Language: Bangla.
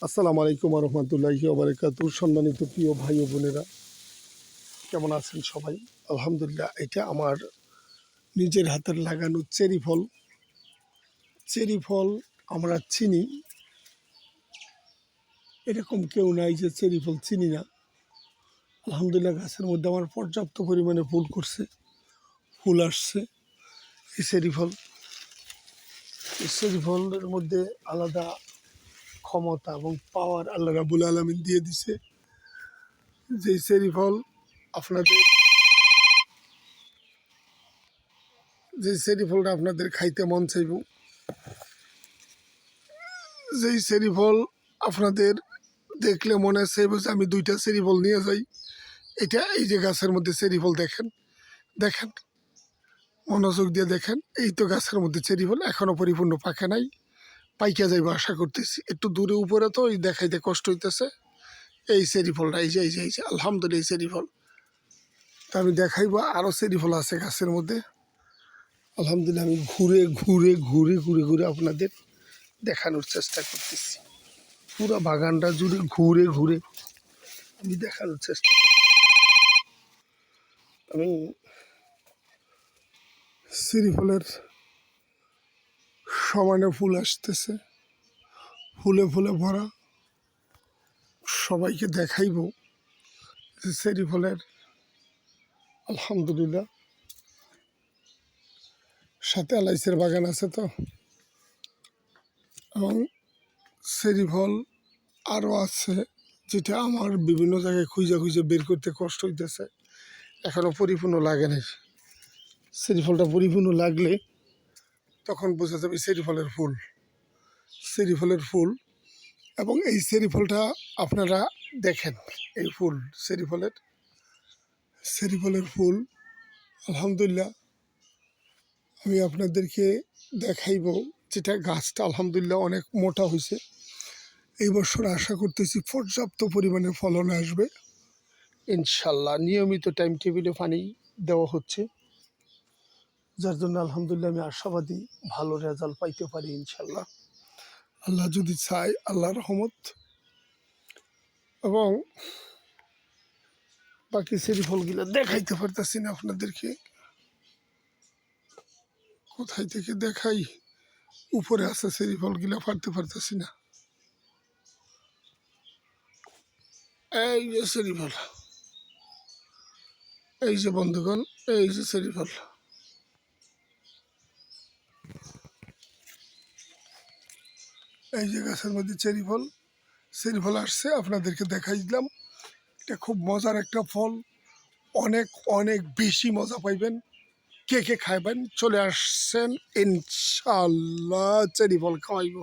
আসসালামু আলাইকুম রহমতুল্লাহি ওবারাকাতুহু। সম্মানিত প্রিয় ভাই ও বোনেরা, কেমন আছেন সবাই? আলহামদুলিল্লাহ। এটা আমার নিজের হাতের লাগানো চেরি ফল। চেরি ফল আমরা চিনি, এরকম কেউ নাই যে চেরি ফল চিনি না। আলহামদুলিল্লাহ, গাছের মধ্যে আমার পর্যাপ্ত পরিমাণে ফুল করছে, ফুল আসছে। এই চেরি ফলের মধ্যে আলাদা ক্ষমতা এবং পাওয়ার আল্লাহ রাব্বুল আলামিন দিয়ে দিছে। যে চেরি ফল আপনাদের যে চেরি ফলটা আপনাদের খাইতে মন চাইব, যেই চেরি ফল আপনাদের দেখলে মনে চাইব যে আমি 2টা চেরি ফল নিয়ে যাই। এই যে গাছের মধ্যে চেরি ফল দেখেন, দেখেন, মনোযোগ দিয়ে দেখেন। এই তো গাছের মধ্যে চেরি ফল এখনো পরিপূর্ণ পাকে নাই, পাইকা যাইব আশা করতেছি। একটু দূরে উপরে তো ওই দেখাইতে কষ্ট হইতেছে। এই চেরি ফলটা এই যে আলহামদুলিল্লাহ এই চেরি ফল। তা আমি দেখাইবো আরও চেরি ফল আছে গাছের মধ্যে। আলহামদুলিল্লাহ আমি ঘুরে ঘুরে ঘুরে ঘুরে ঘুরে আপনাদের দেখানোর চেষ্টা করতেছি। পুরো বাগানটা জুড়ে ঘুরে ঘুরে আমি দেখানোর চেষ্টা করি। আমি চেরি ফলের সমানে ফুল আসতেছে, ফুলে ফুলে ভরা। সবাইকে দেখাইব যে চেরি ফলের আলহামদুলিল্লাহ। সাথে এলাইচের বাগান আছে তো, এবং চেরি ফল আরও আছে যেটা আমার বিভিন্ন জায়গায় খুঁজে খুঁজে বের করতে কষ্ট হইতেছে, এখনও পরিপূর্ণ লাগে নাই। চেরি ফলটা পরিপূর্ণ লাগলে তখন বোঝা যাবে চেরি ফলের ফুল। চেরি ফলের ফুল এবং এই চেরি ফলটা আপনারা দেখেন। এই ফুল চেরি ফলের ফুল আলহামদুলিল্লাহ আমি আপনাদেরকে দেখাইব। যেটা গাছটা আলহামদুলিল্লাহ অনেক মোটা হয়েছে। এই বছর আশা করতেছি পর্যাপ্ত পরিমাণে ফলন আসবে ইনশাল্লাহ। নিয়মিত টাইম টেবিলে পানি দেওয়া হচ্ছে, যার জন্য আলহামদুলিল্লাহ আমি আশাবাদী ভালো রেজাল্ট পাইতে পারি ইনশাল্লাহ। আল্লাহ যদি চায়, আল্লাহর রহমত। এবং বাকি চেরি ফলগুলো দেখাইতে পারতেছি না আপনাদেরকে, কোথায় থেকে দেখাই। উপরে আছে চেরি ফলগুলো, পারতেছি না। এই যে চেরি ফল, এই যে বন্ধুগণ, এই যে চেরি ফল। এই যে গাছের মধ্যে চেরি ফল আসছে, আপনাদেরকে দেখাই দিলাম। এটা খুব মজার একটা ফল, অনেক অনেক বেশি মজা পাইবেন। কে কে খাইবেন চলে আসছেন ইনশাল্লাহ, চেরি ফল খাওয়াইব।